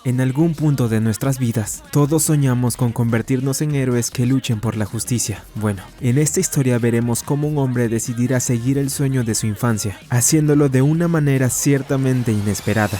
En algún punto de nuestras vidas, todos soñamos con convertirnos en héroes que luchen por la justicia. Bueno, en esta historia veremos cómo un hombre decidirá seguir el sueño de su infancia, haciéndolo de una manera ciertamente inesperada.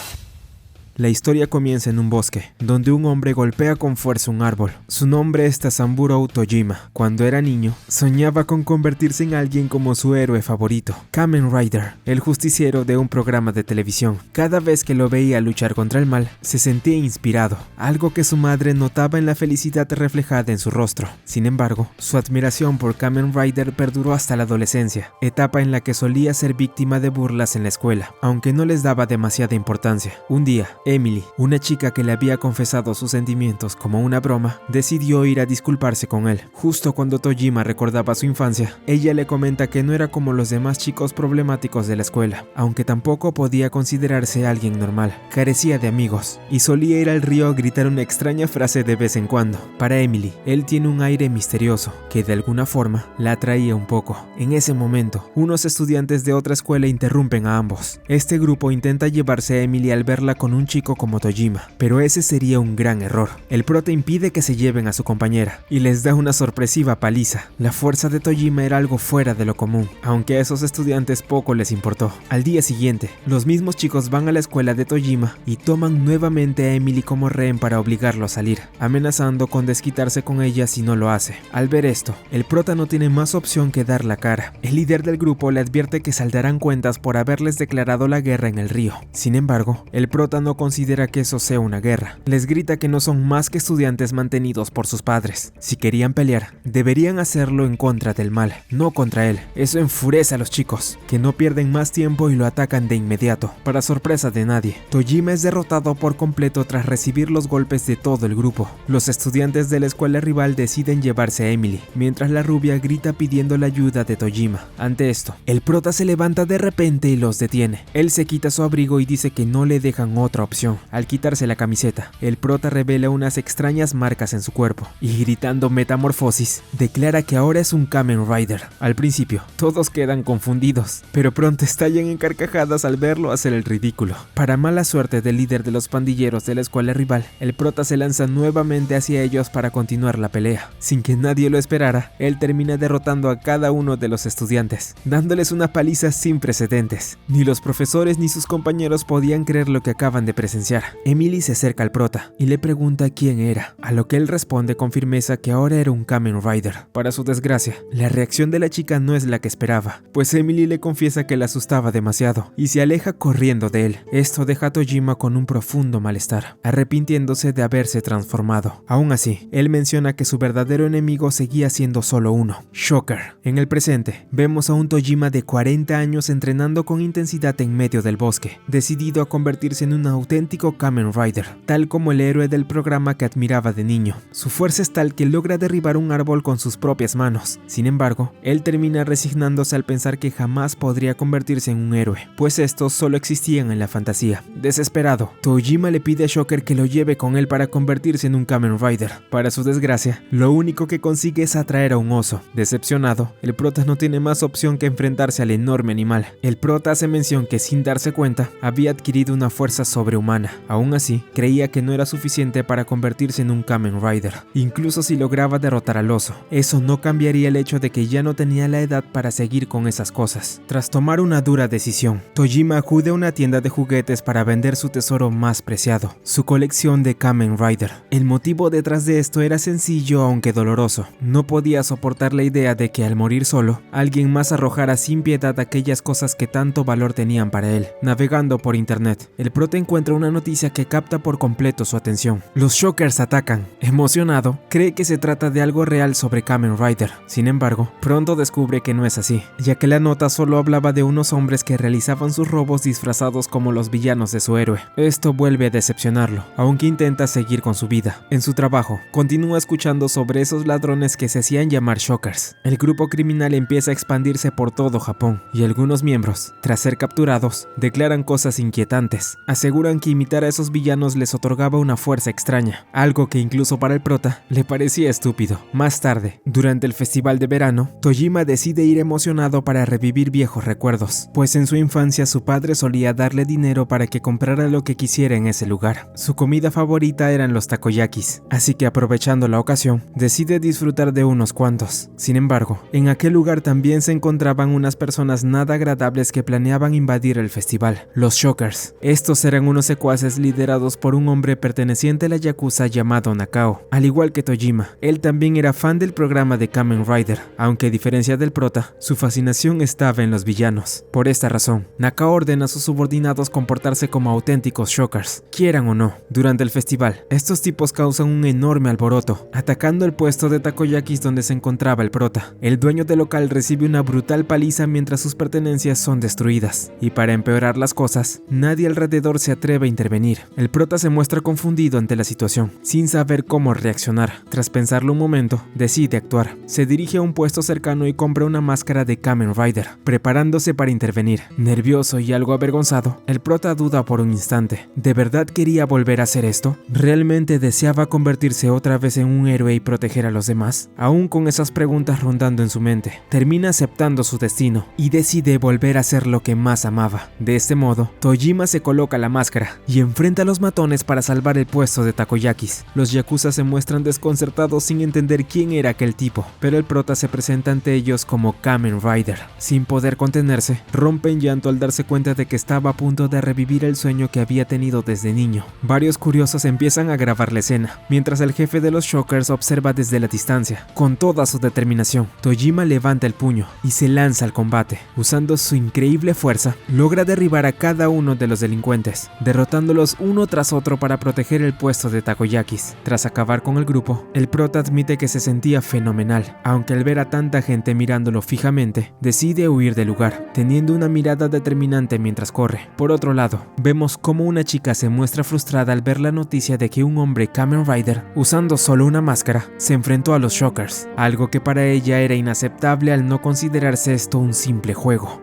La historia comienza en un bosque, donde un hombre golpea con fuerza un árbol. Su nombre es Tazamburo Tojima. Cuando era niño, soñaba con convertirse en alguien como su héroe favorito, Kamen Rider, el justiciero de un programa de televisión. Cada vez que lo veía luchar contra el mal, se sentía inspirado, algo que su madre notaba en la felicidad reflejada en su rostro. Sin embargo, su admiración por Kamen Rider perduró hasta la adolescencia, etapa en la que solía ser víctima de burlas en la escuela, aunque no les daba demasiada importancia. Un día, Emily, una chica que le había confesado sus sentimientos como una broma, decidió ir a disculparse con él. Justo cuando Tojima recordaba su infancia, ella le comenta que no era como los demás chicos problemáticos de la escuela, aunque tampoco podía considerarse alguien normal. Carecía de amigos y solía ir al río a gritar una extraña frase de vez en cuando. Para Emily, él tiene un aire misterioso que de alguna forma la atraía un poco. En ese momento, unos estudiantes de otra escuela interrumpen a ambos. Este grupo intenta llevarse a Emily al verla con un chico como Tojima, pero ese sería un gran error. El prota impide que se lleven a su compañera y les da una sorpresiva paliza. La fuerza de Tojima era algo fuera de lo común, aunque a esos estudiantes poco les importó. Al día siguiente, los mismos chicos van a la escuela de Tojima y toman nuevamente a Emily como rehén para obligarlo a salir, amenazando con desquitarse con ella si no lo hace. Al ver esto, el prota no tiene más opción que dar la cara. El líder del grupo le advierte que saldarán cuentas por haberles declarado la guerra en el río. Sin embargo, el prota no considera que eso sea una guerra. Les grita que no son más que estudiantes mantenidos por sus padres. Si querían pelear, deberían hacerlo en contra del mal, no contra él. Eso enfurece a los chicos, que no pierden más tiempo y lo atacan de inmediato. Para sorpresa de nadie, Tojima es derrotado por completo tras recibir los golpes de todo el grupo. Los estudiantes de la escuela rival deciden llevarse a Emily, mientras la rubia grita pidiendo la ayuda de Tojima. Ante esto, el prota se levanta de repente y los detiene. Él se quita su abrigo y dice que no le dejan otra opción. Al quitarse la camiseta, el prota revela unas extrañas marcas en su cuerpo y gritando metamorfosis, declara que ahora es un Kamen Rider. Al principio, todos quedan confundidos, pero pronto estallan en carcajadas al verlo hacer el ridículo. Para mala suerte del líder de los pandilleros de la escuela rival, el prota se lanza nuevamente hacia ellos para continuar la pelea. Sin que nadie lo esperara, él termina derrotando a cada uno de los estudiantes, dándoles una paliza sin precedentes. Ni los profesores ni sus compañeros podían creer lo que acaban de presenciar. Emily se acerca al prota y le pregunta quién era, a lo que él responde con firmeza que ahora era un Kamen Rider. Para su desgracia, la reacción de la chica no es la que esperaba, pues Emily le confiesa que la asustaba demasiado y se aleja corriendo de él. Esto deja a Tojima con un profundo malestar, arrepintiéndose de haberse transformado. Aún así, él menciona que su verdadero enemigo seguía siendo solo uno, Shocker. En el presente, vemos a un Tojima de 40 años entrenando con intensidad en medio del bosque, decidido a convertirse en un auténtico Kamen Rider, tal como el héroe del programa que admiraba de niño. Su fuerza es tal que logra derribar un árbol con sus propias manos. Sin embargo, él termina resignándose al pensar que jamás podría convertirse en un héroe, pues estos solo existían en la fantasía. Desesperado, Tojima le pide a Shocker que lo lleve con él para convertirse en un Kamen Rider. Para su desgracia, lo único que consigue es atraer a un oso. Decepcionado, el prota no tiene más opción que enfrentarse al enorme animal. El prota hace mención que sin darse cuenta, había adquirido una fuerza sobrehumana. Aún así, creía que no era suficiente para convertirse en un Kamen Rider, incluso si lograba derrotar al oso. Eso no cambiaría el hecho de que ya no tenía la edad para seguir con esas cosas. Tras tomar una dura decisión, Tojima acude a una tienda de juguetes para vender su tesoro más preciado, su colección de Kamen Rider. El motivo detrás de esto era sencillo aunque doloroso. No podía soportar la idea de que al morir solo, alguien más arrojara sin piedad aquellas cosas que tanto valor tenían para él. Navegando por internet, el prota encuentra una noticia que capta por completo su atención. Los Shockers atacan. Emocionado, cree que se trata de algo real sobre Kamen Rider. Sin embargo, pronto descubre que no es así, ya que la nota solo hablaba de unos hombres que realizaban sus robos disfrazados como los villanos de su héroe. Esto vuelve a decepcionarlo, aunque intenta seguir con su vida. En su trabajo, continúa escuchando sobre esos ladrones que se hacían llamar Shockers. El grupo criminal empieza a expandirse por todo Japón, y algunos miembros, tras ser capturados, declaran cosas inquietantes. Aseguran decían que imitar a esos villanos les otorgaba una fuerza extraña, algo que incluso para el prota le parecía estúpido. Más tarde, durante el festival de verano, Tojima decide ir emocionado para revivir viejos recuerdos, pues en su infancia su padre solía darle dinero para que comprara lo que quisiera en ese lugar. Su comida favorita eran los takoyakis, así que aprovechando la ocasión, decide disfrutar de unos cuantos. Sin embargo, en aquel lugar también se encontraban unas personas nada agradables que planeaban invadir el festival, los Shockers. Estos eran unos secuaces liderados por un hombre perteneciente a la Yakuza llamado Nakao. Al igual que Tojima, él también era fan del programa de Kamen Rider, aunque a diferencia del prota, su fascinación estaba en los villanos. Por esta razón, Nakao ordena a sus subordinados comportarse como auténticos Shockers, quieran o no. Durante el festival, estos tipos causan un enorme alboroto, atacando el puesto de takoyakis donde se encontraba el prota. El dueño del local recibe una brutal paliza mientras sus pertenencias son destruidas, y para empeorar las cosas, nadie alrededor se atreve a intervenir. El prota se muestra confundido ante la situación, sin saber cómo reaccionar. Tras pensarlo un momento, decide actuar. Se dirige a un puesto cercano y compra una máscara de Kamen Rider, preparándose para intervenir. Nervioso y algo avergonzado, el prota duda por un instante. ¿De verdad quería volver a hacer esto? ¿Realmente deseaba convertirse otra vez en un héroe y proteger a los demás? Aún con esas preguntas rondando en su mente, termina aceptando su destino y decide volver a hacer lo que más amaba. De este modo, Tojima se coloca la máscara y enfrenta a los matones para salvar el puesto de takoyakis. Los yakuza se muestran desconcertados sin entender quién era aquel tipo, pero el prota se presenta ante ellos como Kamen Rider. Sin poder contenerse, rompe en llanto al darse cuenta de que estaba a punto de revivir el sueño que había tenido desde niño. Varios curiosos empiezan a grabar la escena, mientras el jefe de los Shockers observa desde la distancia. Con toda su determinación, Tojima levanta el puño y se lanza al combate. Usando su increíble fuerza, logra derribar a cada uno de los delincuentes, derrotándolos uno tras otro para proteger el puesto de takoyakis. Tras acabar con el grupo, el prota admite que se sentía fenomenal, aunque al ver a tanta gente mirándolo fijamente, decide huir del lugar, teniendo una mirada determinante mientras corre. Por otro lado, vemos cómo una chica se muestra frustrada al ver la noticia de que un hombre Kamen Rider, usando solo una máscara, se enfrentó a los Shockers, algo que para ella era inaceptable al no considerarse esto un simple juego.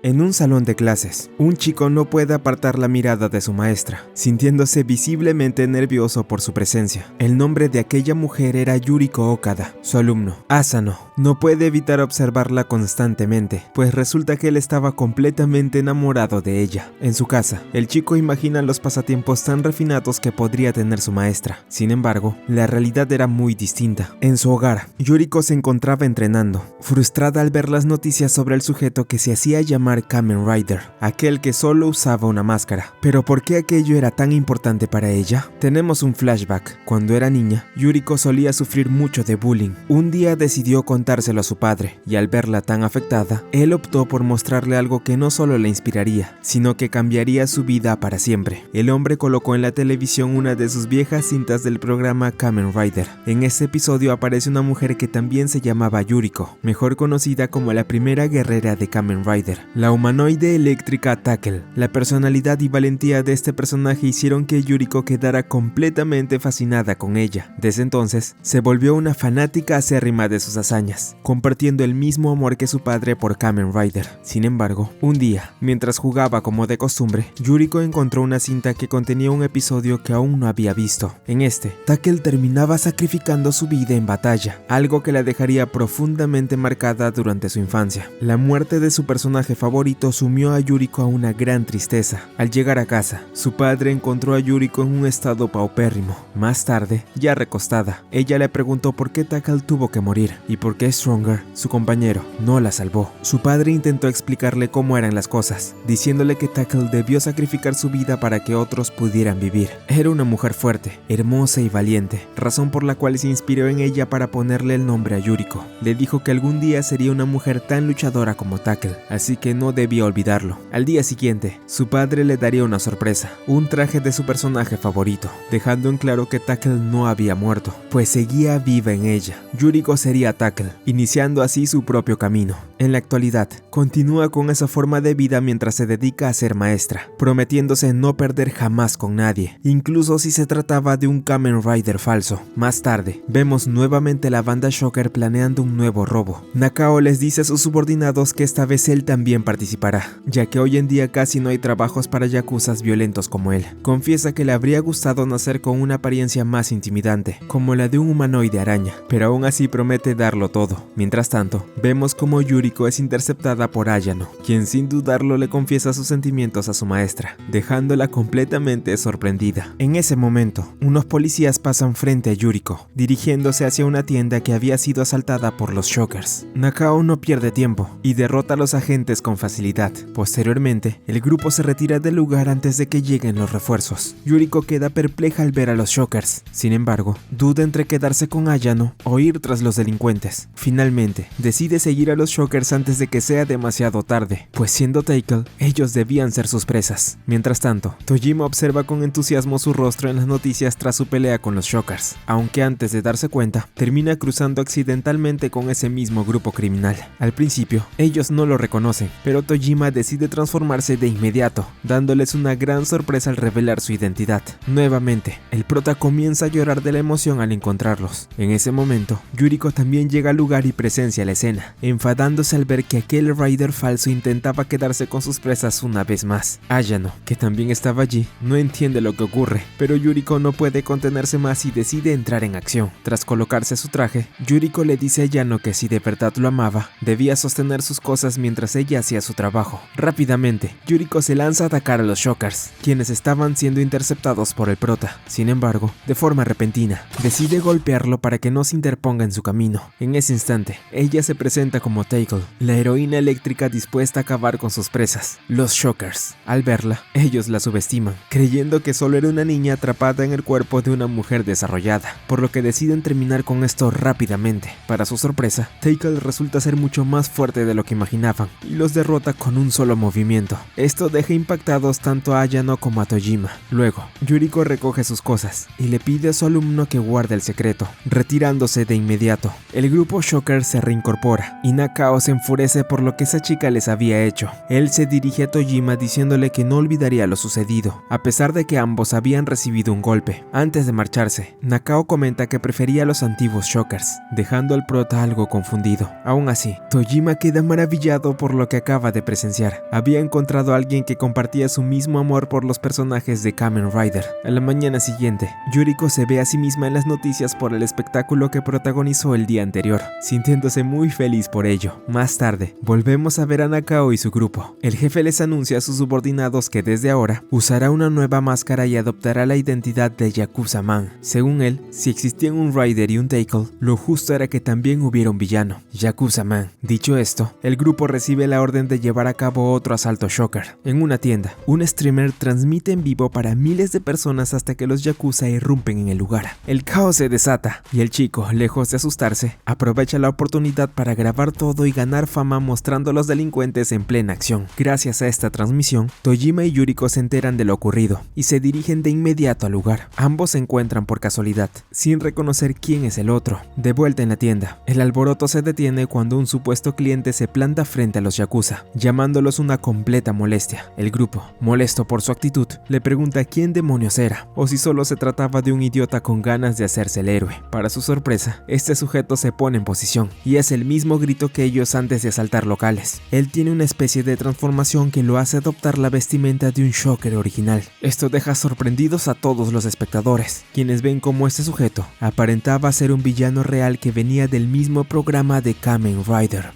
En un salón de clases, un chico no puede apartar la mirada de su maestra, sintiéndose visiblemente nervioso por su presencia. El nombre de aquella mujer era Yuriko Okada, su alumno. Asano no puede evitar observarla constantemente, pues resulta que él estaba completamente enamorado de ella. En su casa, el chico imagina los pasatiempos tan refinados que podría tener su maestra. Sin embargo, la realidad era muy distinta. En su hogar, Yuriko se encontraba entrenando, frustrada al ver las noticias sobre el sujeto que se hacía llamar Kamen Rider, aquel que solo usaba una máscara. Pero ¿por qué aquello era tan importante para ella? Tenemos un flashback. Cuando era niña, Yuriko solía sufrir mucho de bullying. Un día decidió contárselo a su padre, y al verla tan afectada, él optó por mostrarle algo que no solo la inspiraría, sino que cambiaría su vida para siempre. El hombre colocó en la televisión una de sus viejas cintas del programa Kamen Rider. En este episodio aparece una mujer que también se llamaba Yuriko, mejor conocida como la primera guerrera de Kamen Rider, la humanoide eléctrica Tackle. La personalidad y valentía de este personaje hicieron que Yuriko quedara completamente fascinada con ella. Desde entonces, se volvió una fanática acérrima de sus hazañas, compartiendo el mismo amor que su padre por Kamen Rider. Sin embargo, un día, mientras jugaba como de costumbre, Yuriko encontró una cinta que contenía un episodio que aún no había visto. En este, Tackle terminaba sacrificando su vida en batalla, algo que la dejaría profundamente marcada durante su infancia. La muerte de su personaje favorito sumió a Yuriko a una gran tristeza. Al llegar a casa, su padre encontró a Yuriko en un estado paupérrimo. Más tarde, ya recostada, ella le preguntó por qué Tackle tuvo que morir y por qué Stronger, su compañero, no la salvó. Su padre intentó explicarle cómo eran las cosas, diciéndole que Tackle debió sacrificar su vida para que otros pudieran vivir. Era una mujer fuerte, hermosa y valiente, razón por la cual se inspiró en ella para ponerle el nombre a Yuriko. Le dijo que algún día sería una mujer tan luchadora como Tackle, así que no debía olvidarlo. Al día siguiente, su padre le daría una sorpresa, un traje de su personaje favorito, dejando en claro que Tackle no había muerto, pues seguía viva en ella. Yuriko sería Tackle, iniciando así su propio camino. En la actualidad, continúa con esa forma de vida mientras se dedica a ser maestra, prometiéndose no perder jamás con nadie, incluso si se trataba de un Kamen Rider falso. Más tarde, vemos nuevamente la banda Shocker planeando un nuevo robo. Nakao les dice a sus subordinados que esta vez él también participará, ya que hoy en día casi no hay trabajos para yakuzas violentos como él. Confiesa que le habría gustado nacer con una apariencia más intimidante, como la de un humanoide araña, pero aún así promete darlo todo. Mientras tanto, vemos como Yuriko es interceptada por Ayano, quien sin dudarlo le confiesa sus sentimientos a su maestra, dejándola completamente sorprendida. En ese momento, unos policías pasan frente a Yuriko, dirigiéndose hacia una tienda que había sido asaltada por los Shockers. Nakao no pierde tiempo y derrota a los agentes con facilidad. Posteriormente, el grupo se retira del lugar antes de que lleguen los refuerzos. Yuriko queda perpleja al ver a los Shockers. Sin embargo, duda entre quedarse con Ayano o ir tras los delincuentes. Finalmente, decide seguir a los Shockers antes de que sea demasiado tarde, pues siendo Tackle, ellos debían ser sus presas. Mientras tanto, Tojima observa con entusiasmo su rostro en las noticias tras su pelea con los Shockers, aunque antes de darse cuenta, termina cruzando accidentalmente con ese mismo grupo criminal. Al principio, ellos no lo reconocen, pero Tojima decide transformarse de inmediato, dándoles una gran sorpresa al revelar su identidad. Nuevamente, el prota comienza a llorar de la emoción al encontrarlos. En ese momento, Yuriko también llega al lugar y presencia la escena, enfadándose al ver que aquel Rider falso intentaba quedarse con sus presas una vez más. Ayano, que también estaba allí, no entiende lo que ocurre, pero Yuriko no puede contenerse más y decide entrar en acción. Tras colocarse su traje, Yuriko le dice a Ayano que si de verdad lo amaba, debía sostener sus cosas mientras ella hacía su trabajo. Rápidamente, Yuriko se lanza a atacar a los Shockers, quienes estaban siendo interceptados por el prota. Sin embargo, de forma repentina, decide golpearlo para que no se interponga en su camino. En ese instante, ella se presenta como Tackle, la heroína eléctrica dispuesta a acabar con sus presas, los Shockers. Al verla, ellos la subestiman, creyendo que solo era una niña atrapada en el cuerpo de una mujer desarrollada, por lo que deciden terminar con esto rápidamente. Para su sorpresa, Tackle resulta ser mucho más fuerte de lo que imaginaban, y los derrota con un solo movimiento. Esto deja impactados tanto a Ayano como a Tojima. Luego, Yuriko recoge sus cosas, y le pide a su alumno que guarde el secreto, retirándose de inmediato. El grupo Shocker se reincorpora, y Nakao se enfurece por lo que esa chica les había hecho. Él se dirige a Tojima diciéndole que no olvidaría lo sucedido, a pesar de que ambos habían recibido un golpe. Antes de marcharse, Nakao comenta que prefería a los antiguos Shockers, dejando al prota algo confundido. Aún así, Tojima queda maravillado por lo que acaba de presenciar. Había encontrado a alguien que compartía su mismo amor por los personajes de Kamen Rider. A la mañana siguiente, Yuriko se ve a sí misma en las noticias por el espectáculo que protagonizó el día anterior, sintiéndose muy feliz por ello. Más tarde, volvemos a ver a Nakao y su grupo. El jefe les anuncia a sus subordinados que desde ahora usará una nueva máscara y adoptará la identidad de Yakuza Man. Según él, si existían un Rider y un Tackle, lo justo era que también hubiera un villano, Yakuza Man. Dicho esto, el grupo recibe la orden de llevar a cabo otro asalto Shocker. En una tienda, un streamer transmite en vivo para miles de personas hasta que los Yakuza irrumpen en el lugar. El caos se desata, y el chico, lejos de asustarse, aprovecha la oportunidad para grabar todo y ganar fama mostrando a los delincuentes en plena acción. Gracias a esta transmisión, Tojima y Yuriko se enteran de lo ocurrido, y se dirigen de inmediato al lugar. Ambos se encuentran por casualidad, sin reconocer quién es el otro. De vuelta en la tienda, el alboroto se detiene cuando un supuesto cliente se planta frente a los Yakuza, llamándolos una completa molestia. El grupo, molesto por su actitud, le pregunta quién demonios era, o si solo se trataba de un idiota con ganas de hacerse el héroe. Para su sorpresa, este sujeto se pone en posición, y es el mismo grito que ellos antes de asaltar locales. Él tiene una especie de transformación que lo hace adoptar la vestimenta de un Shocker original. Esto deja sorprendidos a todos los espectadores, quienes ven cómo este sujeto aparentaba ser un villano real que venía del mismo programa de Kamen Rider.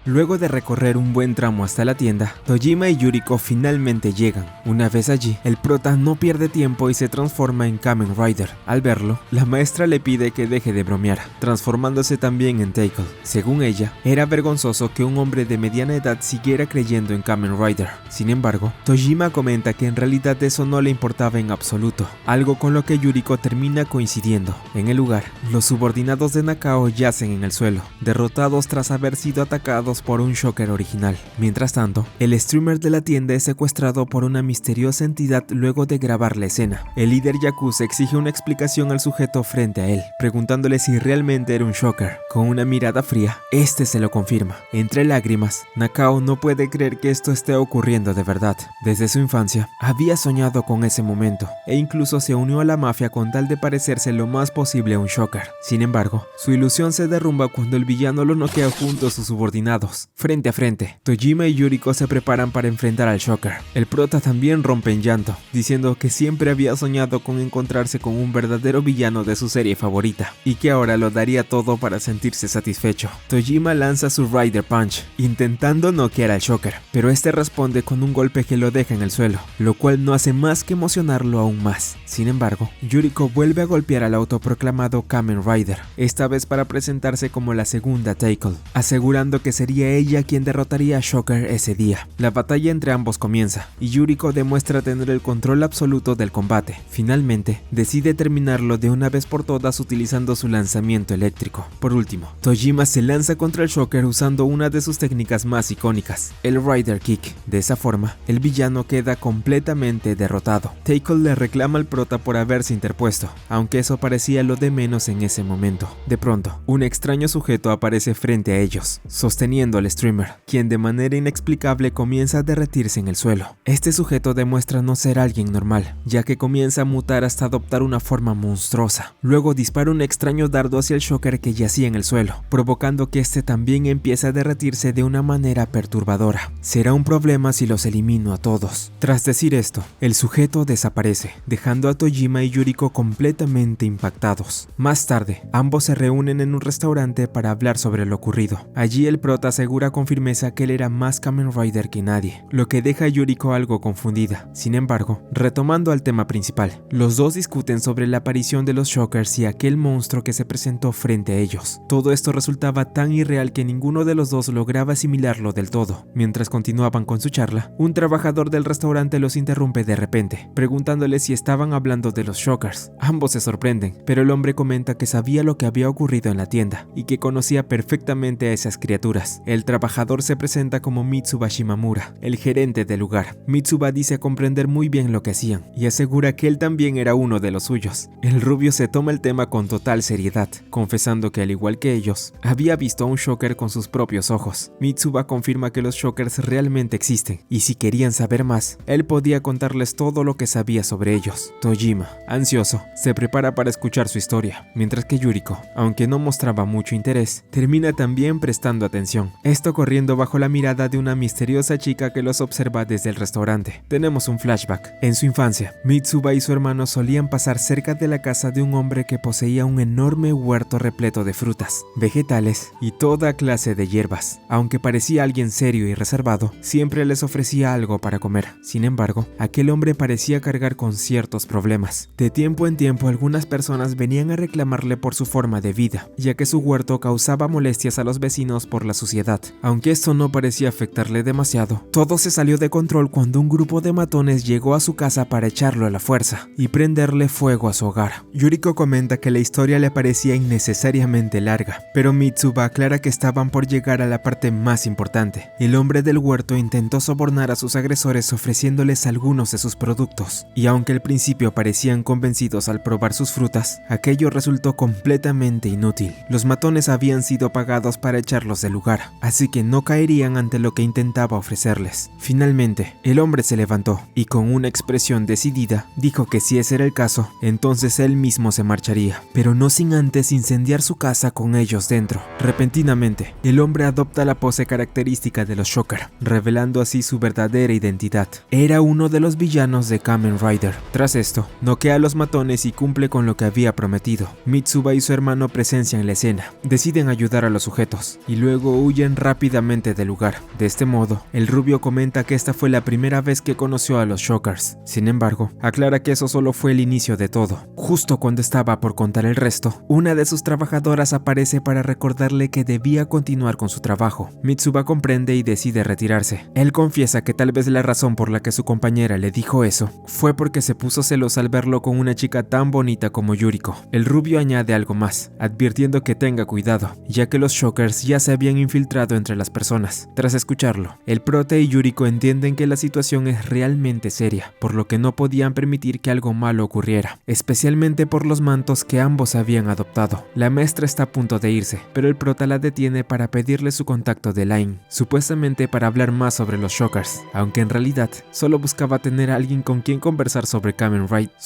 Luego de recorrer un buen tramo hasta la tienda, Tojima y Yuriko finalmente llegan. Una vez allí, el prota no pierde tiempo y se transforma en Kamen Rider. Al verlo, la maestra le pide que deje de bromear, transformándose también en Tackle. Según ella, era vergonzoso que un hombre de mediana edad siguiera creyendo en Kamen Rider. Sin embargo, Tojima comenta que en realidad eso no le importaba en absoluto, algo con lo que Yuriko termina coincidiendo. En el lugar, los subordinados de Nakao yacen en el suelo, derrotados tras haber sido atacados reemplazados por un shocker original. Mientras tanto, el streamer de la tienda es secuestrado por una misteriosa entidad luego de grabar la escena. El líder Yakuza exige una explicación al sujeto frente a él, preguntándole si realmente era un shocker. Con una mirada fría, este se lo confirma. Entre lágrimas, Nakao no puede creer que esto esté ocurriendo de verdad. Desde su infancia, había soñado con ese momento, e incluso se unió a la mafia con tal de parecerse lo más posible a un shocker. Sin embargo, su ilusión se derrumba cuando el villano lo noquea junto a sus subordinados. Frente a frente, Tojima y Yuriko se preparan para enfrentar al shocker. El prota también rompe en llanto, diciendo que siempre había soñado con encontrarse con un verdadero villano de su serie favorita, y que ahora lo daría todo para sentirse satisfecho. Tojima lanza su Rider Punch, intentando noquear al shocker, pero este responde con un golpe que lo deja en el suelo, lo cual no hace más que emocionarlo aún más. Sin embargo, Yuriko vuelve a golpear al autoproclamado Kamen Rider, esta vez para presentarse como la segunda Tackle, asegurando que sería ella quien derrotaría a Shocker ese día. La batalla entre ambos comienza, y Yuriko demuestra tener el control absoluto del combate. Finalmente, decide terminarlo de una vez por todas utilizando su lanzamiento eléctrico. Por último, Tojima se lanza contra el Shocker usando una de sus técnicas más icónicas, el Rider Kick. De esa forma, el villano queda completamente derrotado. Tackle le reclama al prota por haberse interpuesto, aunque eso parecía lo de menos en ese momento. De pronto, un extraño sujeto aparece frente a ellos, sosteniendo al streamer, quien de manera inexplicable comienza a derretirse en el suelo. Este sujeto demuestra no ser alguien normal, ya que comienza a mutar hasta adoptar una forma monstruosa. Luego dispara un extraño dardo hacia el shocker que yacía en el suelo, provocando que este también empiece a derretirse de una manera perturbadora. Será un problema si los elimino a todos. Tras decir esto, el sujeto desaparece, dejando a Tojima y Yuriko completamente impactados. Más tarde, ambos se reúnen en un restaurante para hablar sobre lo ocurrido. Allí el prota asegura con firmeza que él era más Kamen Rider que nadie, lo que deja a Yuriko algo confundida. Sin embargo, retomando al tema principal, los dos discuten sobre la aparición de los Shockers y aquel monstruo que se presentó frente a ellos. Todo esto resultaba tan irreal que ninguno de los dos lograba asimilarlo del todo. Mientras continuaban con su charla, un trabajador del restaurante los interrumpe de repente, preguntándoles si estaban hablando de los Shockers. Ambos se sorprenden, pero el hombre comenta que sabía lo que había ocurrido en la tienda y que conocía perfectamente a esas criaturas. El trabajador se presenta como Mitsuba Shimamura, el gerente del lugar. Mitsuba dice comprender muy bien lo que hacían y asegura que él también era uno de los suyos. El rubio se toma el tema con total seriedad, confesando que al igual que ellos, había visto a un shocker con sus propios ojos. Mitsuba confirma que los shockers realmente existen y si querían saber más, él podía contarles todo lo que sabía sobre ellos. Tojima, ansioso, se prepara para escuchar su historia, mientras que Yuriko, aunque no mostraba mucho interés, termina también prestando atención. Esto corriendo bajo la mirada de una misteriosa chica que los observa desde el restaurante. Tenemos un flashback. En su infancia, Mitsuba y su hermano solían pasar cerca de la casa de un hombre que poseía un enorme huerto repleto de frutas, vegetales y toda clase de hierbas. Aunque parecía alguien serio y reservado, siempre les ofrecía algo para comer. Sin embargo, aquel hombre parecía cargar con ciertos problemas. De tiempo en tiempo, algunas personas venían a reclamarle por su forma de vida, ya que su huerto causaba molestias a los vecinos por la suciedad. Aunque esto no parecía afectarle demasiado, todo se salió de control cuando un grupo de matones llegó a su casa para echarlo a la fuerza y prenderle fuego a su hogar. Yuriko comenta que la historia le parecía innecesariamente larga, pero Mitsuba aclara que estaban por llegar a la parte más importante. El hombre del huerto intentó sobornar a sus agresores ofreciéndoles algunos de sus productos, y aunque al principio parecían convencidos al probar sus frutas, aquello resultó completamente inútil. Los matones habían sido pagados para echarlos del lugar, así que no caerían ante lo que intentaba ofrecerles. Finalmente, el hombre se levantó y con una expresión decidida dijo que si ese era el caso, entonces él mismo se marcharía, pero no sin antes incendiar su casa con ellos dentro. Repentinamente, el hombre adopta la pose característica de los Shocker, revelando así su verdadera identidad. Era uno de los villanos de Kamen Rider. Tras esto, noquea a los matones y cumple con lo que había prometido. Mitsuba y su hermano presencian la escena, deciden ayudar a los sujetos y luego huyen rápidamente del lugar. De este modo, el rubio comenta que esta fue la primera vez que conoció a los Shockers. Sin embargo, aclara que eso solo fue el inicio de todo. Justo cuando estaba por contar el resto, una de sus trabajadoras aparece para recordarle que debía continuar con su trabajo. Mitsuba comprende y decide retirarse. Él confiesa que tal vez la razón por la que su compañera le dijo eso fue porque se puso celosa al verlo con una chica tan bonita como Yuriko. El rubio añade algo más, advirtiendo que tenga cuidado, ya que los Shockers ya se habían infiltrado filtrado entre las personas. Tras escucharlo, el prota y Yuriko entienden que la situación es realmente seria, por lo que no podían permitir que algo malo ocurriera, especialmente por los mantos que ambos habían adoptado. La maestra está a punto de irse, pero el prota la detiene para pedirle su contacto de Line, supuestamente para hablar más sobre los Shockers, aunque en realidad solo buscaba tener a alguien con quien conversar sobre Kamen Rider.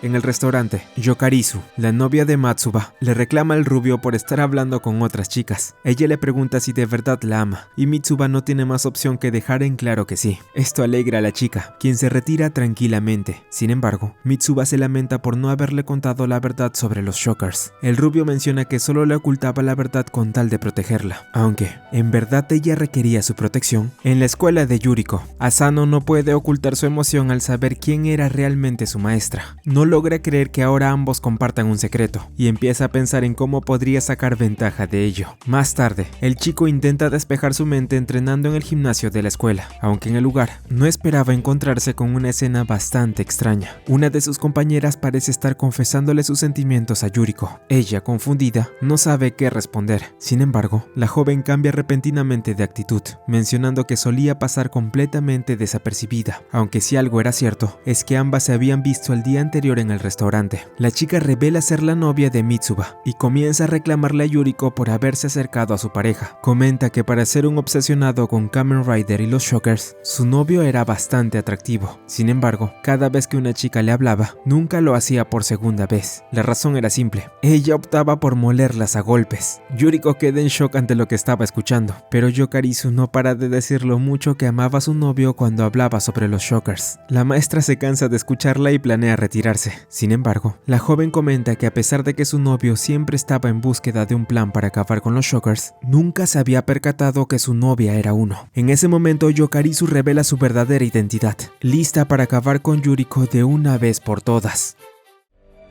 En el restaurante, Yokarizu, la novia de Matsuba, le reclama al rubio por estar hablando con otras chicas. Ella le pregunta si de verdad la ama, y Mitsuba no tiene más opción que dejar en claro que sí. Esto alegra a la chica, quien se retira tranquilamente. Sin embargo, Mitsuba se lamenta por no haberle contado la verdad sobre los Shockers. El rubio menciona que solo le ocultaba la verdad con tal de protegerla, aunque en verdad ella requería su protección. En la escuela de Yuriko, Asano no puede ocultar su emoción al saber quién era realmente su maestra. No logra creer que ahora ambos compartan un secreto, y empieza a pensar en cómo podría sacar ventaja de ello. Más tarde, el chico intenta despejar su mente entrenando en el gimnasio de la escuela, aunque en el lugar no esperaba encontrarse con una escena bastante extraña. Una de sus compañeras parece estar confesándole sus sentimientos a Yuriko. Ella, confundida, no sabe qué responder. Sin embargo, la joven cambia repentinamente de actitud, mencionando que solía pasar completamente desapercibida, aunque si algo era cierto, es que ambas se habían visto el día anterior en el restaurante. La chica revela ser la novia de Mitsuba y comienza a reclamarle a Yuriko por haberse acercado a su pareja. Comenta que para ser un obsesionado con Kamen Rider y los Shockers, su novio era bastante atractivo. Sin embargo, cada vez que una chica le hablaba, nunca lo hacía por segunda vez. La razón era simple: ella optaba por molerlas a golpes. Yuriko queda en shock ante lo que estaba escuchando, pero Yokarizu no para de decir lo mucho que amaba a su novio cuando hablaba sobre los Shockers. La maestra se cansa de escucharla y planea retirarse. Sin embargo, la joven comenta que a pesar de que su novio siempre estaba en búsqueda de un plan para acabar con los Shockers, nunca se había percatado que su novia era uno. En ese momento, Yokarizu revela su verdadera identidad, lista para acabar con Yuriko de una vez por todas.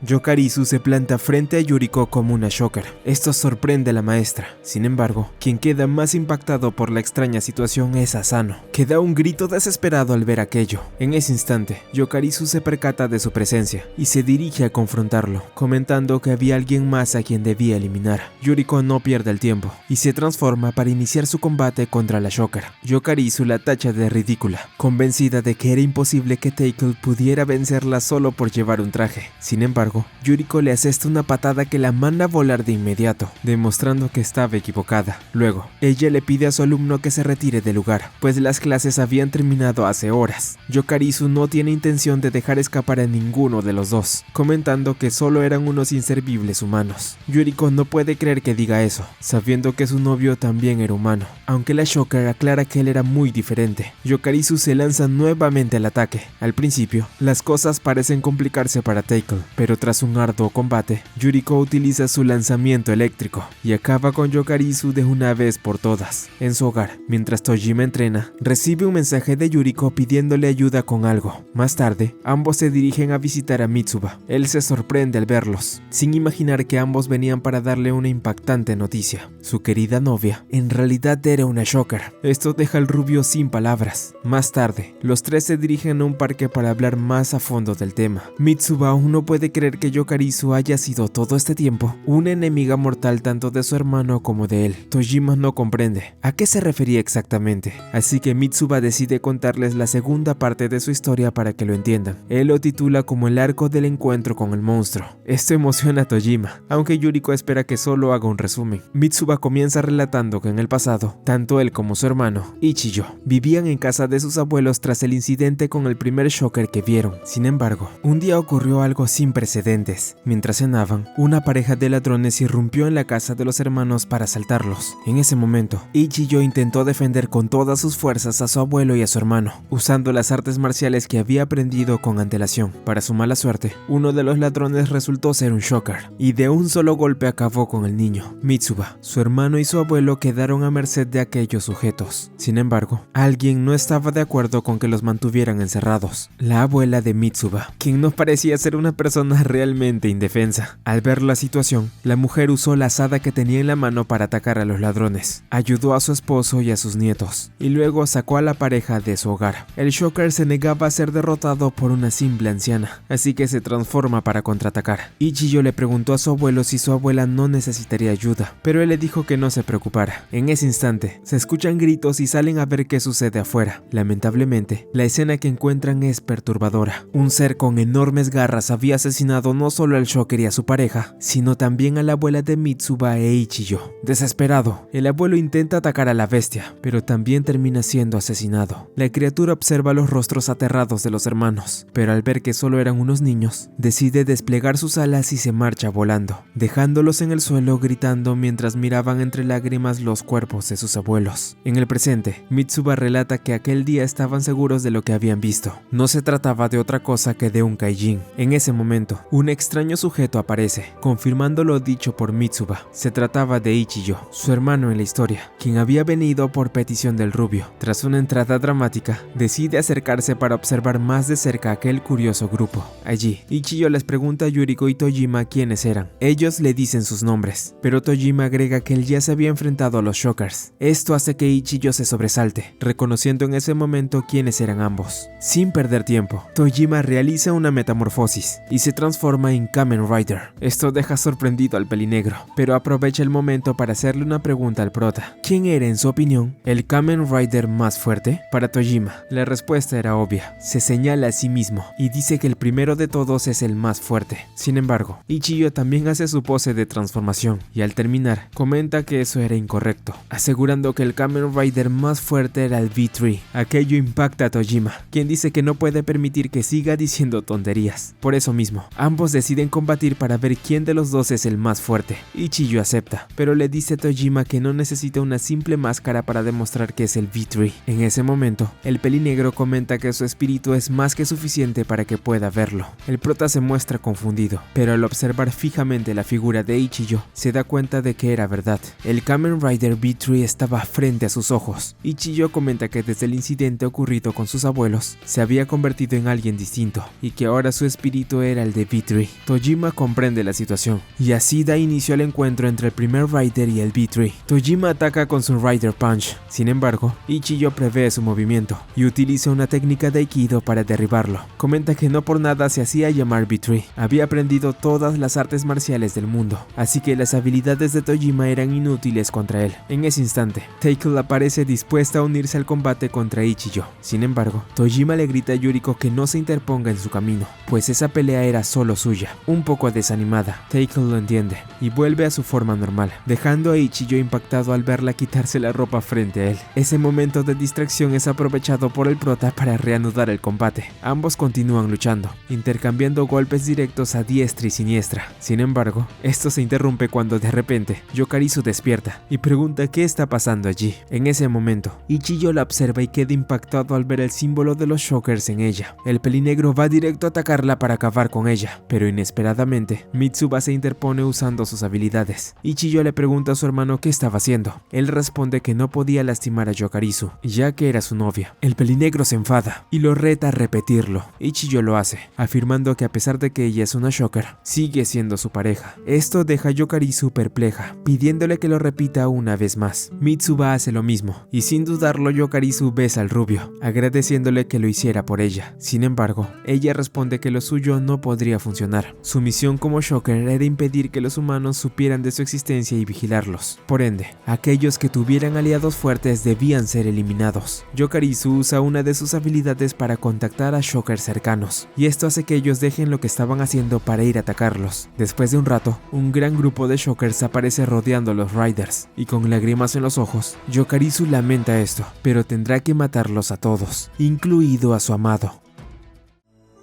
Yokarizu se planta frente a Yuriko como una Shocker. Esto sorprende a la maestra. Sin embargo, quien queda más impactado por la extraña situación es Asano, que da un grito desesperado al ver aquello. En ese instante, Yokarizu se percata de su presencia y se dirige a confrontarlo, comentando que había alguien más a quien debía eliminar. Yuriko no pierde el tiempo y se transforma para iniciar su combate contra la Shocker. Yokarizu la tacha de ridícula, convencida de que era imposible que Taikle pudiera vencerla solo por llevar un traje. Sin embargo, Yuriko le asesta una patada que la manda a volar de inmediato, demostrando que estaba equivocada. Luego, ella le pide a su alumno que se retire del lugar, pues las clases habían terminado hace horas. Yokarizu no tiene intención de dejar escapar a ninguno de los dos, comentando que solo eran unos inservibles humanos. Yuriko no puede creer que diga eso, sabiendo que su novio también era humano, aunque la Shocker aclara que él era muy diferente. Yokarizu se lanza nuevamente al ataque. Al principio, las cosas parecen complicarse para Taikle, pero tras un arduo combate, Yuriko utiliza su lanzamiento eléctrico y acaba con Yokarizu de una vez por todas. En su hogar, mientras Tojima entrena, recibe un mensaje de Yuriko pidiéndole ayuda con algo. Más tarde, ambos se dirigen a visitar a Mitsuba. Él se sorprende al verlos, sin imaginar que ambos venían para darle una impactante noticia. Su querida novia, en realidad era una Shocker. Esto deja al rubio sin palabras. Más tarde, los tres se dirigen a un parque para hablar más a fondo del tema. Mitsuba aún no puede creer que Yokarizu haya sido todo este tiempo una enemiga mortal tanto de su hermano como de él. Tojima no comprende a qué se refería exactamente, así que Mitsuba decide contarles la segunda parte de su historia para que lo entiendan. Él lo titula como el arco del encuentro con el monstruo. Esto emociona a Tojima, aunque Yuriko espera que solo haga un resumen. Mitsuba comienza relatando que en el pasado, tanto él como su hermano, Ichiyo, vivían en casa de sus abuelos tras el incidente con el primer Shocker que vieron. Sin embargo, un día ocurrió algo sin precedentes. Mientras cenaban, una pareja de ladrones irrumpió en la casa de los hermanos para asaltarlos. En ese momento, Ichiyo intentó defender con todas sus fuerzas a su abuelo y a su hermano, usando las artes marciales que había aprendido con antelación. Para su mala suerte, uno de los ladrones resultó ser un Shocker, y de un solo golpe acabó con el niño. Mitsuba, su hermano y su abuelo quedaron a merced de aquellos sujetos. Sin embargo, alguien no estaba de acuerdo con que los mantuvieran encerrados. La abuela de Mitsuba, quien no parecía ser una persona estaba realmente indefensa. Al ver la situación, la mujer usó la azada que tenía en la mano para atacar a los ladrones, ayudó a su esposo y a sus nietos, y luego sacó a la pareja de su hogar. El Shocker se negaba a ser derrotado por una simple anciana, así que se transforma para contraatacar. Ichijo le preguntó a su abuelo si su abuela no necesitaría ayuda, pero él le dijo que no se preocupara. En ese instante, se escuchan gritos y salen a ver qué sucede afuera. Lamentablemente, la escena que encuentran es perturbadora. Un ser con enormes garras había asesinado no solo al Shocker y a su pareja, sino también a la abuela de Mitsuba e Ichijo. Desesperado, el abuelo intenta atacar a la bestia, pero también termina siendo asesinado. La criatura observa los rostros aterrados de los hermanos, pero al ver que solo eran unos niños, decide desplegar sus alas y se marcha volando, dejándolos en el suelo gritando mientras miraban entre lágrimas los cuerpos de sus abuelos. En el presente, Mitsuba relata que aquel día estaban seguros de lo que habían visto. No se trataba de otra cosa que de un Kaijin. En ese momento, un extraño sujeto aparece, confirmando lo dicho por Mitsuba. Se trataba de Ichijo, su hermano en la historia, quien había venido por petición del rubio. Tras una entrada dramática, decide acercarse para observar más de cerca a aquel curioso grupo. Allí, Ichijo les pregunta a Yuriko y Tojima quiénes eran. Ellos le dicen sus nombres, pero Tojima agrega que él ya se había enfrentado a los Shockers. Esto hace que Ichijo se sobresalte, reconociendo en ese momento quiénes eran ambos. Sin perder tiempo, Tojima realiza una metamorfosis y se transforma en Kamen Rider. Esto deja sorprendido al pelinegro, pero aprovecha el momento para hacerle una pregunta al prota. ¿Quién era, en su opinión, el Kamen Rider más fuerte? Para Tojima, la respuesta era obvia. Se señala a sí mismo y dice que el primero de todos es el más fuerte. Sin embargo, Ichijo también hace su pose de transformación y al terminar, comenta que eso era incorrecto, asegurando que el Kamen Rider más fuerte era el V3. Aquello impacta a Tojima, quien dice que no puede permitir que siga diciendo tonterías. Por eso mismo, ambos deciden combatir para ver quién de los dos es el más fuerte. Ichijo acepta, pero le dice a Tojima que no necesita una simple máscara para demostrar que es el V3. En ese momento, el pelinegro comenta que su espíritu es más que suficiente para que pueda verlo. El prota se muestra confundido, pero al observar fijamente la figura de Ichijo, se da cuenta de que era verdad. El Kamen Rider V3 estaba frente a sus ojos. Ichijo comenta que desde el incidente ocurrido con sus abuelos, se había convertido en alguien distinto, y que ahora su espíritu era el de V3. Tojima comprende la situación, y así da inicio al encuentro entre el primer Rider y el V3. Tojima ataca con su Rider Punch. Sin embargo, Ichijo prevé su movimiento, y utiliza una técnica de Aikido para derribarlo. Comenta que no por nada se hacía llamar V3. Había aprendido todas las artes marciales del mundo, así que las habilidades de Tojima eran inútiles contra él. En ese instante, Taikle aparece dispuesta a unirse al combate contra Ichijo. Sin embargo, Tojima le grita a Yuriko que no se interponga en su camino, pues esa pelea era solo suya. Un poco desanimada, Taikle lo entiende y vuelve a su forma normal, dejando a Ichijo impactado al verla quitarse la ropa frente a él. Ese momento de distracción es aprovechado por el prota para reanudar el combate. Ambos continúan luchando, intercambiando golpes directos a diestra y siniestra. Sin embargo, esto se interrumpe cuando de repente Yokarizu despierta y pregunta qué está pasando allí. En ese momento, Ichijo la observa y queda impactado al ver el símbolo de los Shockers en ella. El pelinegro va directo a atacarla para acabar con ella, pero inesperadamente, Mitsuba se interpone usando sus habilidades. Ichijo le pregunta a su hermano qué estaba haciendo. Él responde que no podía lastimar a Yokarizu, ya que era su novia. El pelinegro se enfada y lo reta a repetirlo. Ichijo lo hace, afirmando que a pesar de que ella es una Shocker, sigue siendo su pareja. Esto deja a Yokarizu perpleja, pidiéndole que lo repita una vez más. Mitsuba hace lo mismo, y sin dudarlo Yokarizu besa al rubio, agradeciéndole que lo hiciera por ella. Sin embargo, ella responde que lo suyo no podría funcionar. Su misión como Shocker era impedir que los humanos supieran de su existencia y vigilarlos. Por ende, aquellos que tuvieran aliados fuertes debían ser eliminados. Yokarizu usa una de sus habilidades para contactar a Shockers cercanos, y esto hace que ellos dejen lo que estaban haciendo para ir a atacarlos. Después de un rato, un gran grupo de Shockers aparece rodeando a los Riders, y con lágrimas en los ojos, Yokarizu lamenta esto, pero tendrá que matarlos a todos, incluido a su amado.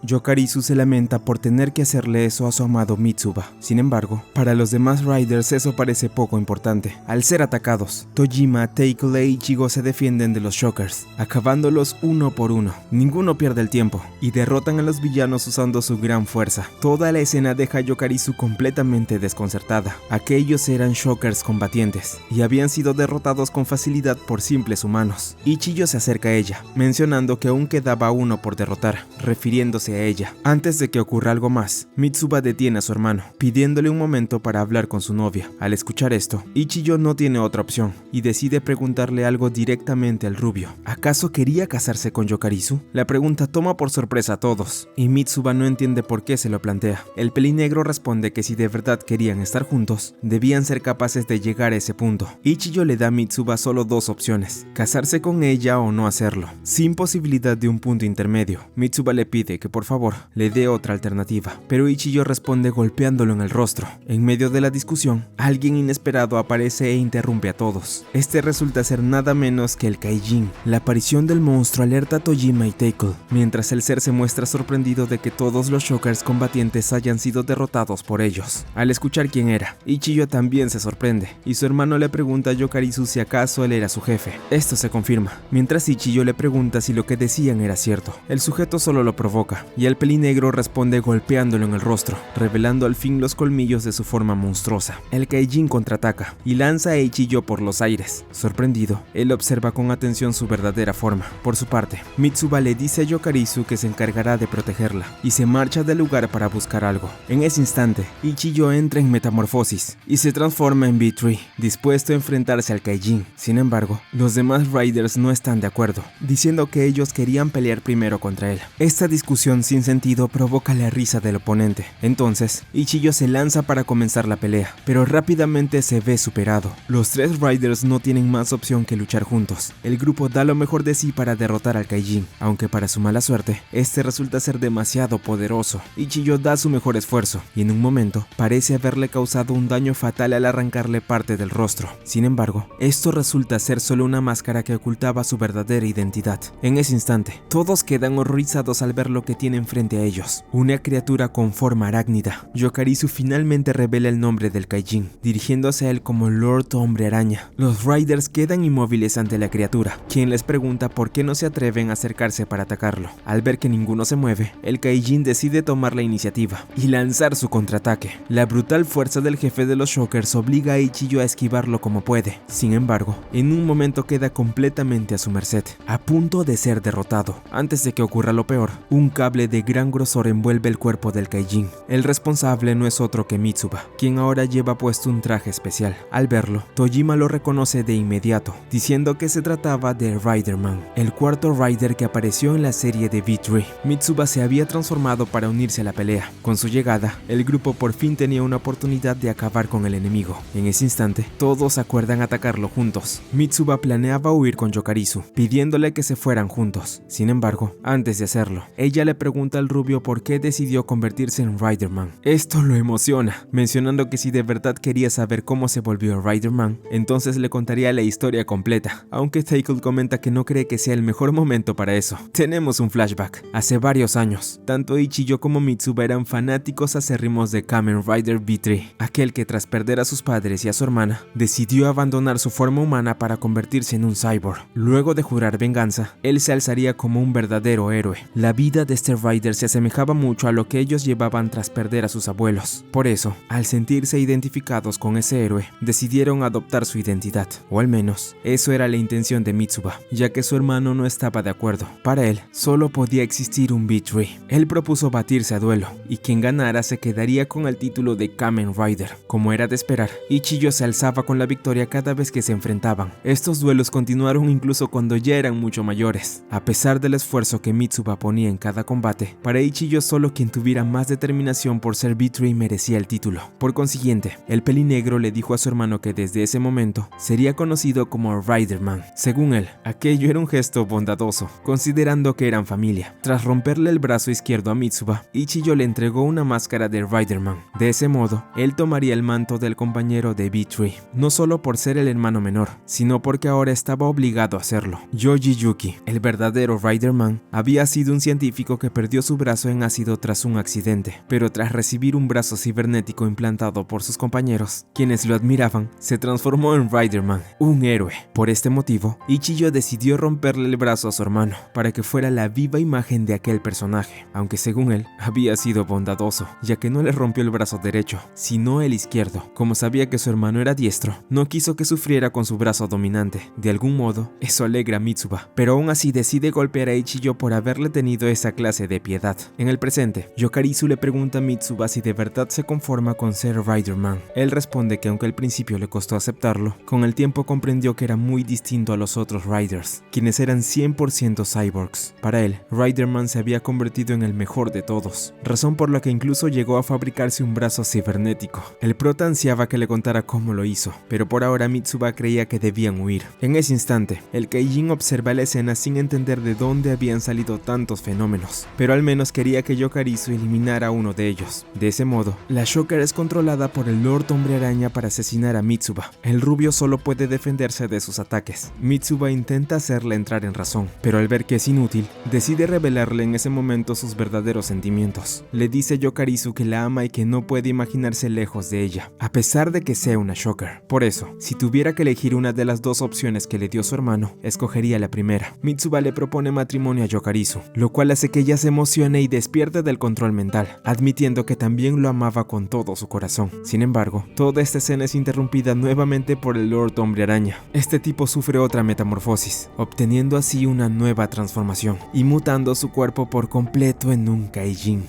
Yokarizu se lamenta por tener que hacerle eso a su amado Mitsuba. Sin embargo, para los demás Riders eso parece poco importante. Al ser atacados, Tojima, Taikle e Ichigo se defienden de los Shockers, acabándolos uno por uno. Ninguno pierde el tiempo, y derrotan a los villanos usando su gran fuerza. Toda la escena deja a Yokarizu completamente desconcertada. Aquellos eran Shockers combatientes, y habían sido derrotados con facilidad por simples humanos. Ichigo se acerca a ella, mencionando que aún quedaba uno por derrotar, refiriéndose hacia ella. Antes de que ocurra algo más, Mitsuba detiene a su hermano, pidiéndole un momento para hablar con su novia. Al escuchar esto, Ichiyo no tiene otra opción y decide preguntarle algo directamente al rubio. ¿Acaso quería casarse con Yokarizu? La pregunta toma por sorpresa a todos, y Mitsuba no entiende por qué se lo plantea. El pelinegro responde que si de verdad querían estar juntos, debían ser capaces de llegar a ese punto. Ichiyo le da a Mitsuba solo dos opciones: casarse con ella o no hacerlo, sin posibilidad de un punto intermedio. Mitsuba le pide que por favor le dé otra alternativa, pero Ichiyo responde golpeándolo en el rostro. En medio de la discusión, alguien inesperado aparece e interrumpe a todos. Este resulta ser nada menos que el Kaijin. La aparición del monstruo alerta a Tojima y Tackle, mientras el ser se muestra sorprendido de que todos los Shockers combatientes hayan sido derrotados por ellos. Al escuchar quién era, Ichiyo también se sorprende, y su hermano le pregunta a Yokarizu si acaso él era su jefe. Esto se confirma, mientras Ichiyo le pregunta si lo que decían era cierto. El sujeto solo lo provoca, y el pelinegro responde golpeándolo en el rostro, revelando al fin los colmillos de su forma monstruosa. El Kaijin contraataca y lanza a Ichiyo por los aires. Sorprendido, él observa con atención su verdadera forma. Por su parte, Mitsuba le dice a Yokarizu que se encargará de protegerla, y se marcha del lugar para buscar algo. En ese instante, Ichiyo entra en metamorfosis y se transforma en B3, dispuesto a enfrentarse al Kaijin. Sin embargo, los demás Riders no están de acuerdo, diciendo que ellos querían pelear primero contra él. Esta discusión sin sentido provoca la risa del oponente. Entonces, Ichiyo se lanza para comenzar la pelea, pero rápidamente se ve superado. Los tres Riders no tienen más opción que luchar juntos. El grupo da lo mejor de sí para derrotar al Kaijin, aunque para su mala suerte, este resulta ser demasiado poderoso. Ichiyo da su mejor esfuerzo, y en un momento, parece haberle causado un daño fatal al arrancarle parte del rostro. Sin embargo, esto resulta ser solo una máscara que ocultaba su verdadera identidad. En ese instante, todos quedan horrorizados al ver lo que tienen frente a ellos: una criatura con forma arácnida. Yokarizu finalmente revela el nombre del Kaijin, dirigiéndose a él como Lord Hombre Araña. Los Riders quedan inmóviles ante la criatura, quien les pregunta por qué no se atreven a acercarse para atacarlo. Al ver que ninguno se mueve, el Kaijin decide tomar la iniciativa y lanzar su contraataque. La brutal fuerza del jefe de los Shockers obliga a Ichiyo a esquivarlo como puede. Sin embargo, en un momento queda completamente a su merced, a punto de ser derrotado. Antes de que ocurra lo peor, un cable de gran grosor envuelve el cuerpo del Kaijin. El responsable no es otro que Mitsuba, quien ahora lleva puesto un traje especial. Al verlo, Tojima lo reconoce de inmediato, diciendo que se trataba de Riderman, el cuarto Rider que apareció en la serie de B3. Mitsuba se había transformado para unirse a la pelea. Con su llegada, el grupo por fin tenía una oportunidad de acabar con el enemigo. En ese instante, todos acuerdan atacarlo juntos. Mitsuba planeaba huir con Yokarizu, pidiéndole que se fueran juntos. Sin embargo, antes de hacerlo, ella le pregunta al rubio por qué decidió convertirse en Riderman. Esto lo emociona, mencionando que si de verdad quería saber cómo se volvió Riderman, entonces le contaría la historia completa, aunque Tackle comenta que no cree que sea el mejor momento para eso. Tenemos un flashback. Hace varios años, tanto Ichiyo como Mitsuba eran fanáticos acérrimos de Kamen Rider B3, aquel que tras perder a sus padres y a su hermana, decidió abandonar su forma humana para convertirse en un cyborg. Luego de jurar venganza, él se alzaría como un verdadero héroe. La vida de este Rider se asemejaba mucho a lo que ellos llevaban tras perder a sus abuelos. Por eso, al sentirse identificados con ese héroe, decidieron adoptar su identidad, o al menos, eso era la intención de Mitsuba, ya que su hermano no estaba de acuerdo. Para él, solo podía existir un B3. Él propuso batirse a duelo, y quien ganara se quedaría con el título de Kamen Rider. Como era de esperar, Ichiyo se alzaba con la victoria cada vez que se enfrentaban. Estos duelos continuaron incluso cuando ya eran mucho mayores. A pesar del esfuerzo que Mitsuba ponía en cada combate, para Ichiyo solo quien tuviera más determinación por ser B3 merecía el título. Por consiguiente, el pelinegro le dijo a su hermano que desde ese momento sería conocido como Riderman. Según él, aquello era un gesto bondadoso, considerando que eran familia. Tras romperle el brazo izquierdo a Mitsuba, Ichiyo le entregó una máscara de Riderman. De ese modo, él tomaría el manto del compañero de B3, no solo por ser el hermano menor, sino porque ahora estaba obligado a hacerlo. Yoji Yuki, el verdadero Riderman, había sido un científico que perdió su brazo en ácido tras un accidente, pero tras recibir un brazo cibernético implantado por sus compañeros, quienes lo admiraban, se transformó en Riderman, un héroe. Por este motivo, Ichiyo decidió romperle el brazo a su hermano, para que fuera la viva imagen de aquel personaje, aunque según él, había sido bondadoso, ya que no le rompió el brazo derecho, sino el izquierdo. Como sabía que su hermano era diestro, no quiso que sufriera con su brazo dominante. De algún modo, eso alegra a Mitsuba, pero aún así decide golpear a Ichiyo por haberle tenido esa clase clase de piedad. En el presente, Yokarizu le pregunta a Mitsuba si de verdad se conforma con ser Riderman. Él responde que aunque al principio le costó aceptarlo, con el tiempo comprendió que era muy distinto a los otros Riders, quienes eran 100% cyborgs. Para él, Riderman se había convertido en el mejor de todos, razón por la que incluso llegó a fabricarse un brazo cibernético. El prota ansiaba que le contara cómo lo hizo, pero por ahora Mitsuba creía que debían huir. En ese instante, el Kaijin observa la escena sin entender de dónde habían salido tantos fenómenos, pero al menos quería que Yokarizu eliminara a uno de ellos. De ese modo, la Shocker es controlada por el Lord Hombre Araña para asesinar a Mitsuba. El rubio solo puede defenderse de sus ataques. Mitsuba intenta hacerle entrar en razón, pero al ver que es inútil, decide revelarle en ese momento sus verdaderos sentimientos. Le dice a Yokarizu que la ama y que no puede imaginarse lejos de ella, a pesar de que sea una Shocker. Por eso, si tuviera que elegir una de las dos opciones que le dio su hermano, escogería la primera. Mitsuba le propone matrimonio a Yokarizu, lo cual hace que ella se emocione y despierte del control mental, admitiendo que también lo amaba con todo su corazón. Sin embargo, toda esta escena es interrumpida nuevamente por el Lord Hombre Araña. Este tipo sufre otra metamorfosis, obteniendo así una nueva transformación y mutando su cuerpo por completo en un Kaijin.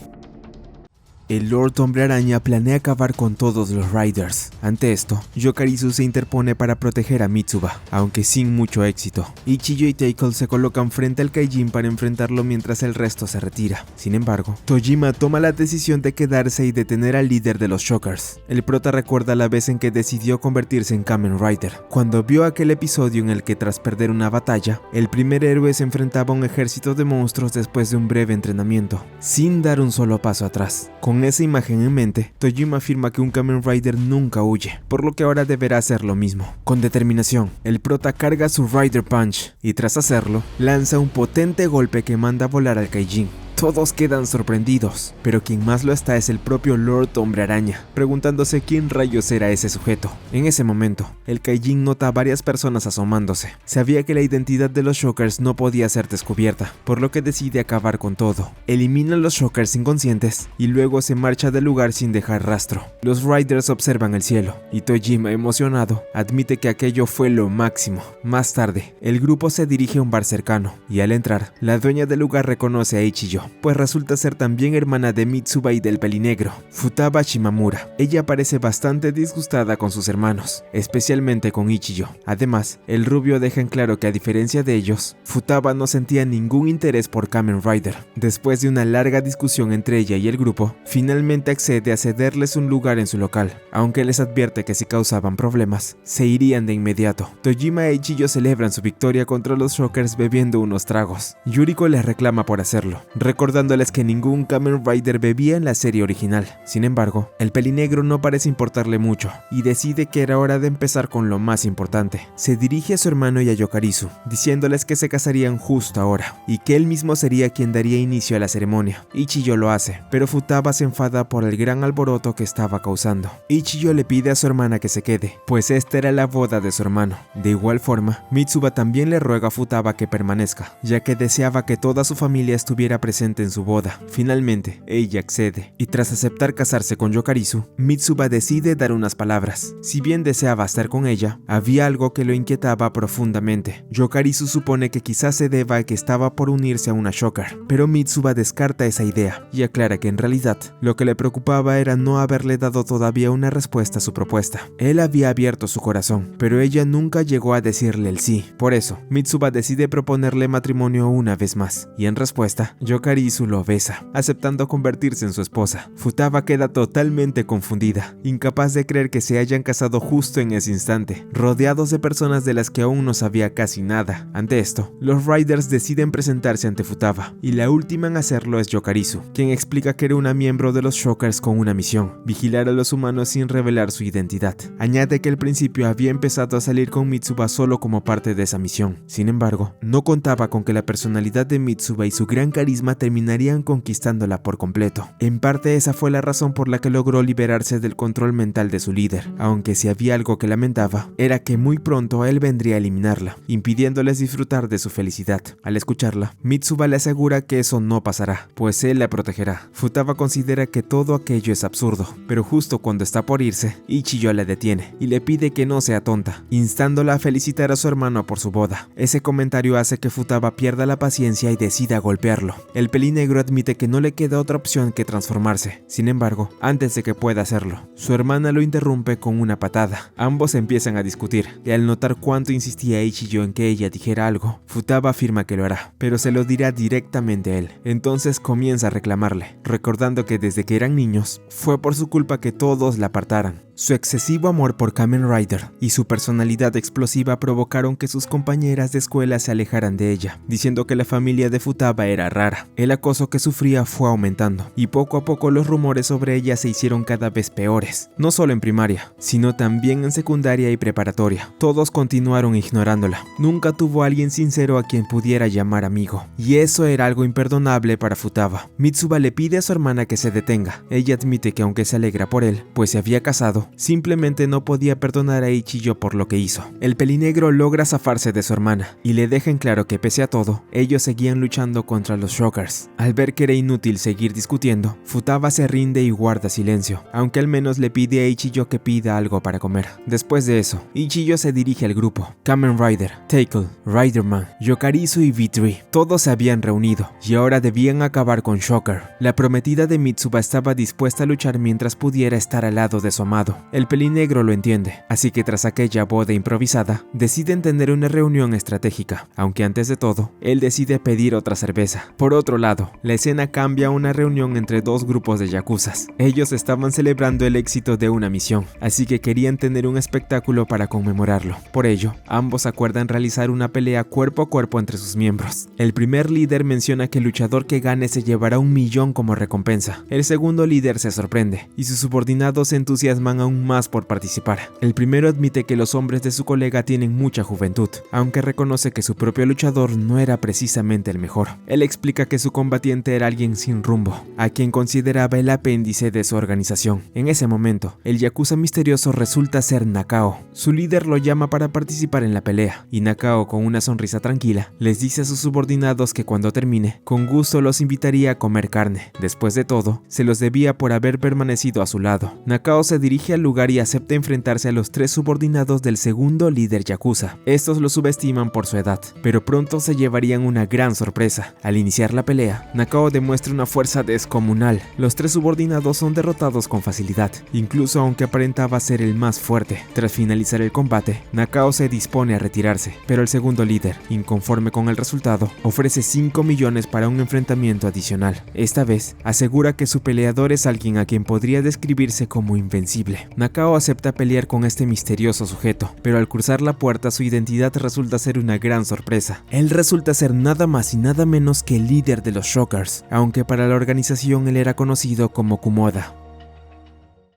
El Lord Hombre Araña planea acabar con todos los Riders. Ante esto, Yokarizu se interpone para proteger a Mitsuba, aunque sin mucho éxito. Ichijo y Tackle se colocan frente al Kaijin para enfrentarlo mientras el resto se retira. Sin embargo, Tojima toma la decisión de quedarse y detener al líder de los Shockers. El prota recuerda la vez en que decidió convertirse en Kamen Rider, cuando vio aquel episodio en el que tras perder una batalla, el primer héroe se enfrentaba a un ejército de monstruos después de un breve entrenamiento, sin dar un solo paso atrás. Con esa imagen en mente, Tojima afirma que un Kamen Rider nunca huye, por lo que ahora deberá hacer lo mismo. Con determinación, el prota carga su Rider Punch y tras hacerlo, lanza un potente golpe que manda a volar al Kaijin. Todos quedan sorprendidos, pero quien más lo está es el propio Lord Hombre Araña, preguntándose quién rayos era ese sujeto. En ese momento, el Kaijin nota a varias personas asomándose. Sabía que la identidad de los Shockers no podía ser descubierta, por lo que decide acabar con todo. Elimina a los Shockers inconscientes y luego se marcha del lugar sin dejar rastro. Los Riders observan el cielo y Tojima, emocionado, admite que aquello fue lo máximo. Más tarde, el grupo se dirige a un bar cercano y al entrar, la dueña del lugar reconoce a Ichijo, pues resulta ser también hermana de Mitsuba y del pelinegro, Futaba Shimamura. Ella parece bastante disgustada con sus hermanos, especialmente con Ichijo. Además, el rubio deja en claro que a diferencia de ellos, Futaba no sentía ningún interés por Kamen Rider. Después de una larga discusión entre ella y el grupo, finalmente accede a cederles un lugar en su local, aunque les advierte que si causaban problemas, se irían de inmediato. Tojima e Ichijo celebran su victoria contra los Shockers bebiendo unos tragos. Yuriko les reclama por hacerlo, recordándoles que ningún Kamen Rider bebía en la serie original. Sin embargo, el pelinegro no parece importarle mucho y decide que era hora de empezar con lo más importante. Se dirige a su hermano y a Yokarizu, diciéndoles que se casarían justo ahora y que él mismo sería quien daría inicio a la ceremonia. Ichijo lo hace, pero Futaba se enfada por el gran alboroto que estaba causando. Ichijo le pide a su hermana que se quede, pues esta era la boda de su hermano. De igual forma, Mitsuba también le ruega a Futaba que permanezca, ya que deseaba que toda su familia estuviera presente en su boda. Finalmente, ella accede, y tras aceptar casarse con Yokarizu, Mitsuba decide dar unas palabras. Si bien deseaba estar con ella, había algo que lo inquietaba profundamente. Yokarizu supone que quizás se deba a que estaba por unirse a una Shocker, pero Mitsuba descarta esa idea, y aclara que en realidad, lo que le preocupaba era no haberle dado todavía una respuesta a su propuesta. Él había abierto su corazón, pero ella nunca llegó a decirle el sí. Por eso, Mitsuba decide proponerle matrimonio una vez más, y en respuesta, Yokarizu lo besa, aceptando convertirse en su esposa. Futaba queda totalmente confundida, incapaz de creer que se hayan casado justo en ese instante, rodeados de personas de las que aún no sabía casi nada. Ante esto, los Riders deciden presentarse ante Futaba, y la última en hacerlo es Yokarizu, quien explica que era una miembro de los Shockers con una misión: vigilar a los humanos sin revelar su identidad. Añade que al principio había empezado a salir con Mitsuba solo como parte de esa misión. Sin embargo, no contaba con que la personalidad de Mitsuba y su gran carisma terminarían conquistándola por completo. En parte esa fue la razón por la que logró liberarse del control mental de su líder, aunque si había algo que lamentaba, era que muy pronto él vendría a eliminarla, impidiéndoles disfrutar de su felicidad. Al escucharla, Mitsuba le asegura que eso no pasará, pues él la protegerá. Futaba considera que todo aquello es absurdo, pero justo cuando está por irse, Ichijo la detiene y le pide que no sea tonta, instándola a felicitar a su hermano por su boda. Ese comentario hace que Futaba pierda la paciencia y decida golpearlo. El El pelinegro admite que no le queda otra opción que transformarse. Sin embargo, antes de que pueda hacerlo, su hermana lo interrumpe con una patada. Ambos empiezan a discutir, y al notar cuánto insistía Ichijo en que ella dijera algo, Futaba afirma que lo hará, pero se lo dirá directamente a él. Entonces comienza a reclamarle, recordando que desde que eran niños, fue por su culpa que todos la apartaran. Su excesivo amor por Kamen Rider y su personalidad explosiva provocaron que sus compañeras de escuela se alejaran de ella, diciendo que la familia de Futaba era rara. El acoso que sufría fue aumentando, y poco a poco los rumores sobre ella se hicieron cada vez peores, no solo en primaria, sino también en secundaria y preparatoria. Todos continuaron ignorándola. Nunca tuvo a alguien sincero a quien pudiera llamar amigo, y eso era algo imperdonable para Futaba. Mitsuba le pide a su hermana que se detenga. Ella admite que aunque se alegra por él, pues se había casado, simplemente no podía perdonar a Ichijo por lo que hizo. El pelinegro logra zafarse de su hermana y le deja en claro que pese a todo, ellos seguían luchando contra los Shockers. Al ver que era inútil seguir discutiendo, Futaba se rinde y guarda silencio, aunque al menos le pide a Ichijo que pida algo para comer. Después de eso, Ichijo se dirige al grupo. Kamen Rider, Tackle, Riderman, Yokarizu y V3, todos se habían reunido y ahora debían acabar con Shocker. La prometida de Mitsuba estaba dispuesta a luchar mientras pudiera estar al lado de su amado. El pelinegro lo entiende, así que tras aquella boda improvisada, deciden tener una reunión estratégica, aunque antes de todo, él decide pedir otra cerveza. Por otro lado, la escena cambia a una reunión entre dos grupos de yakuzas. Ellos estaban celebrando el éxito de una misión, así que querían tener un espectáculo para conmemorarlo. Por ello, ambos acuerdan realizar una pelea cuerpo a cuerpo entre sus miembros. El primer líder menciona que el luchador que gane se llevará 1 millón como recompensa. El segundo líder se sorprende, y sus subordinados se entusiasman aún más por participar. El primero admite que los hombres de su colega tienen mucha juventud, aunque reconoce que su propio luchador no era precisamente el mejor. Él explica que su combatiente era alguien sin rumbo, a quien consideraba el apéndice de su organización. En ese momento, el yakuza misterioso resulta ser Nakao. Su líder lo llama para participar en la pelea, y Nakao, con una sonrisa tranquila, les dice a sus subordinados que cuando termine, con gusto los invitaría a comer carne. Después de todo, se los debía por haber permanecido a su lado. Nakao se dirige al lugar y acepta enfrentarse a los 3 subordinados del segundo líder yakuza. Estos lo subestiman por su edad, pero pronto se llevarían una gran sorpresa. Al iniciar la pelea, Nakao demuestra una fuerza descomunal. Los 3 subordinados son derrotados con facilidad, incluso aunque aparentaba ser el más fuerte. Tras finalizar el combate, Nakao se dispone a retirarse, pero el segundo líder, inconforme con el resultado, ofrece 5 millones para un enfrentamiento adicional. Esta vez, asegura que su peleador es alguien a quien podría describirse como invencible. Nakao acepta pelear con este misterioso sujeto, pero al cruzar la puerta su identidad resulta ser una gran sorpresa. Él resulta ser nada más y nada menos que el líder de los Shockers, aunque para la organización él era conocido como Kumoda.